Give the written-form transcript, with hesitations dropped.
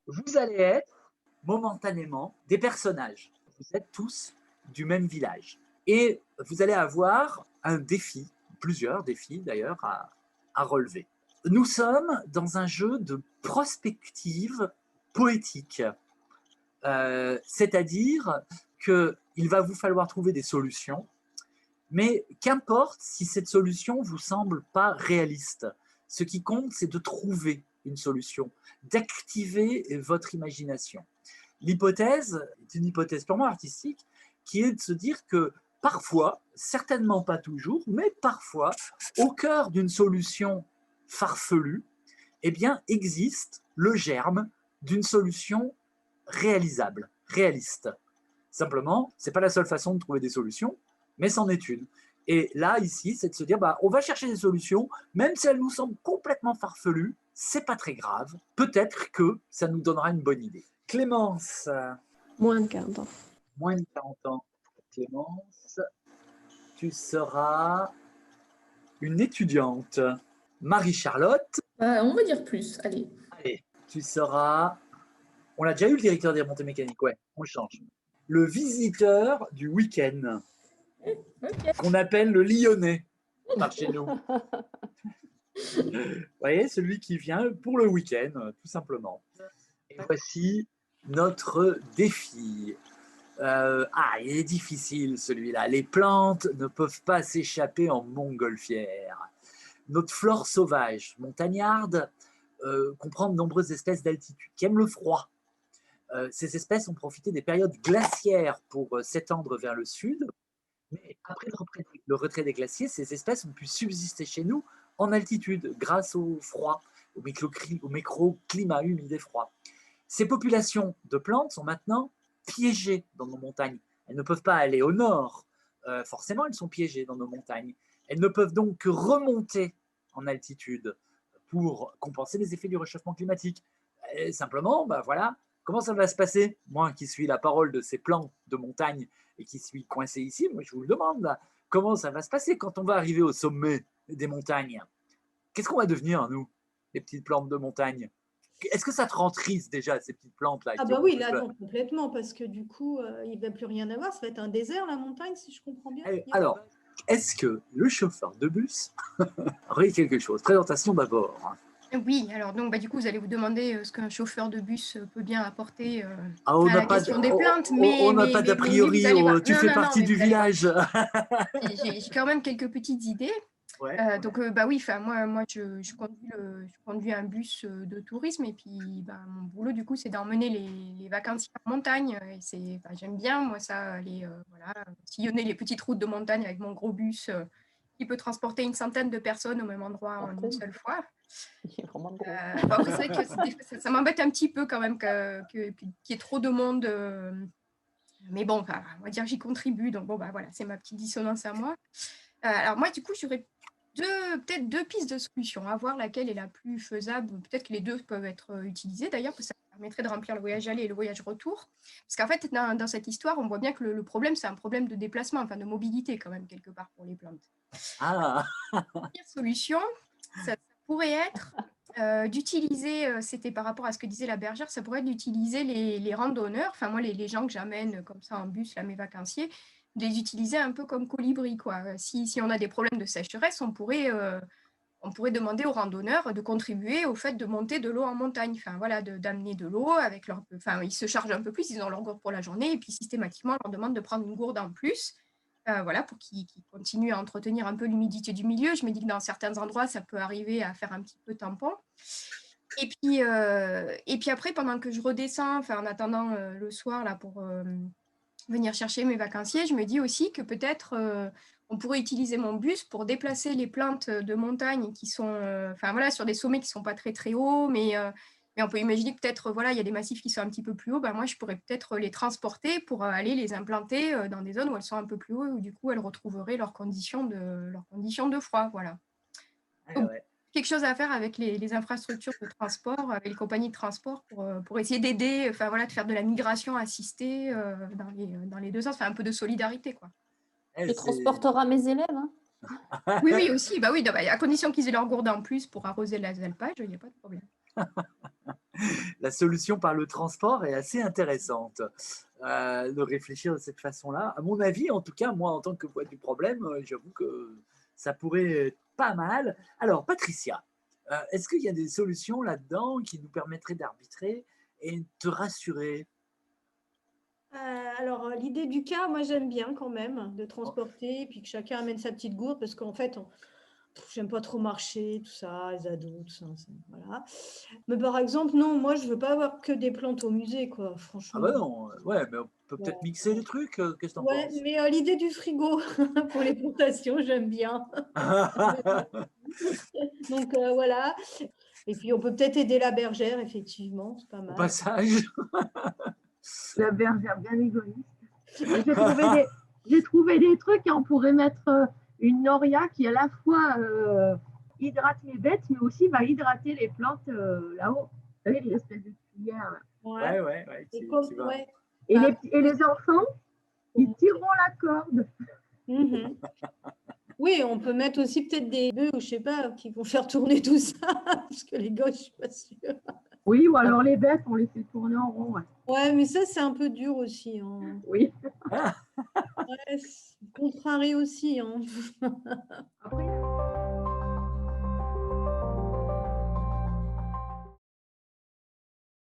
vous allez être momentanément des personnages. Vous êtes tous du même village. Et vous allez avoir un défi, plusieurs défis d'ailleurs, à relever. Nous sommes dans un jeu de prospective poétique. C'est-à-dire qu'il va vous falloir trouver des solutions, mais qu'importe si cette solution vous semble pas réaliste. Ce qui compte, c'est de trouver une solution, d'activer votre imagination. L'hypothèse est une hypothèse purement artistique qui est de se dire que parfois, certainement pas toujours, mais parfois, au cœur d'une solution farfelue, eh bien, existe le germe d'une solution réalisable, réaliste. Simplement, ce n'est pas la seule façon de trouver des solutions, mais c'en est une. Et là, ici, c'est de se dire, bah, on va chercher des solutions, même si elles nous semblent complètement farfelues, c'est pas très grave. Peut-être que ça nous donnera une bonne idée. Clémence. Moins de 40 ans. Moins de 40 ans. Clémence, tu seras une étudiante. Marie-Charlotte. On va dire plus, allez. Allez, tu seras... On l'a déjà eu, le directeur des remontées mécaniques, ouais, on le change. Le visiteur du week-end, Okay. qu'on appelle le Lyonnais par chez nous. Vous voyez, celui qui vient pour le week-end, tout simplement. Et voici notre défi. Il est difficile celui-là. Les plantes ne peuvent pas s'échapper en montgolfière. Notre flore sauvage, montagnarde, comprend de nombreuses espèces d'altitude qui aiment le froid. Ces espèces ont profité des périodes glaciaires pour s'étendre vers le sud. Mais après le retrait des glaciers, ces espèces ont pu subsister chez nous en altitude grâce au froid, au microclimat humide et froid. Ces populations de plantes sont maintenant piégées dans nos montagnes. Elles ne peuvent pas aller au nord. Forcément, elles sont piégées dans nos montagnes. Elles ne peuvent donc que remonter en altitude pour compenser les effets du réchauffement climatique. Et simplement, voilà, comment ça va se passer? Moi qui suis la parole de ces plants de montagne et qui suis coincé ici, moi je vous le demande, là, comment ça va se passer quand on va arriver au sommet des montagnes? Qu'est-ce qu'on va devenir, nous, les petites plantes de montagne? Est-ce que ça te rend triste déjà, ces petites plantes-là? Ah bah oui, là, non, complètement, parce que du coup, il ne va plus rien avoir. Ça va être un désert, la montagne, si je comprends bien. Alors, est-ce que le chauffeur de bus aurait quelque chose? Présentation d'abord. Oui, alors donc du coup, vous allez vous demander ce qu'un chauffeur de bus peut bien apporter Ah, on à n'a la pas question des plantes, mais on n'a pas d'a priori, vous allez voir. tu fais partie du village. J'ai quand même quelques petites idées. Ouais. Donc oui, moi je conduis un bus de tourisme et puis mon boulot du coup c'est d'emmener les vacanciers en montagne et j'aime bien moi ça aller sillonner les petites routes de montagne avec mon gros bus qui peut transporter une centaine de personnes au même endroit en une seule fois. Il est vraiment gros. Après, c'est vrai que ça m'embête un petit peu quand même qu'il y ait trop de monde. Mais bon, on va dire que j'y contribue. Donc voilà, c'est ma petite dissonance à moi. Alors moi, du coup, j'aurais peut-être deux pistes de solutions, à voir laquelle est la plus faisable. Peut-être que les deux peuvent être utilisées d'ailleurs, parce que ça permettrait de remplir le voyage aller et le voyage retour. Parce qu'en fait, dans cette histoire, on voit bien que le problème, c'est un problème de déplacement, enfin de mobilité quand même, quelque part, pour les plantes. Ah. La première solution, ça pourrait être d'utiliser, c'était par rapport à ce que disait la bergère, ça pourrait être d'utiliser les randonneurs, enfin moi les gens que j'amène comme ça en bus, là, mes vacanciers, de les utiliser un peu comme colibri, quoi. Si on a des problèmes de sécheresse, on pourrait demander aux randonneurs de contribuer au fait de monter de l'eau en montagne, enfin voilà, d'amener de l'eau avec leur, enfin ils se chargent un peu plus, ils ont leur gourde pour la journée et puis systématiquement on leur demande de prendre une gourde en plus. Pour qu'ils continuent à entretenir un peu l'humidité du milieu. Je me dis que dans certains endroits, ça peut arriver à faire un petit peu tampon. Et puis après, pendant que je redescends, en attendant le soir là, pour venir chercher mes vacanciers, je me dis aussi que peut-être on pourrait utiliser mon bus pour déplacer les plantes de montagne qui sont sur des sommets qui ne sont pas très très hauts, mais on peut imaginer que peut-être il y a des massifs qui sont un petit peu plus hauts. Moi, je pourrais peut-être les transporter pour aller les implanter dans des zones où elles sont un peu plus hauts, où du coup elles retrouveraient leurs conditions de froid. Voilà. Donc, quelque chose à faire avec les infrastructures de transport, avec les compagnies de transport pour essayer d'aider, de faire de la migration assistée dans les deux sens, un peu de solidarité, quoi. Tu transporteras mes élèves, hein? Oui, aussi. À condition qu'ils aient leur gourde en plus pour arroser les alpages, il n'y a pas de problème. La solution par le transport est assez intéressante. De réfléchir de cette façon-là. À mon avis, en tout cas, moi, en tant que voix du problème, j'avoue que ça pourrait être pas mal. Alors, Patricia, est-ce qu'il y a des solutions là-dedans qui nous permettraient d'arbitrer et de te rassurer? Alors, l'idée du car, moi, j'aime bien quand même, de transporter, et puis que chacun amène sa petite gourde, parce qu'en fait, j'aime pas trop marcher, tout ça, les ados, tout ça, voilà. Mais par exemple, non, moi, je veux pas avoir que des plantes au musée, quoi, Ah franchement. bah non, ouais, mais on peut peut-être mixer les trucs. Qu'est-ce que t'en Ouais, penses? mais l'idée du frigo pour les plantations, j'aime bien. Donc, voilà. Et puis, on peut peut-être aider la bergère, effectivement, c'est pas Au mal. passage. La bergère bien égoïste. J'ai trouvé des trucs, hein, on pourrait mettre une noria qui à la fois hydrate les bêtes, mais aussi va hydrater les plantes là-haut. Vous savez, l'espèce de cuillère. Là. Ouais, Et qui va. ouais. Et, Ah. et les enfants, ils tireront la corde. Mhm. Oui, on peut mettre aussi peut-être des bœufs, ou je sais pas, qui vont faire tourner tout ça, parce que les gosses, je suis pas sûre. Oui, ou alors les bêtes, on les fait tourner en rond. Ouais, Ouais, mais ça, c'est un peu dur aussi. Hein. oui. Ouais, c'est contrarié aussi. Hein. Après,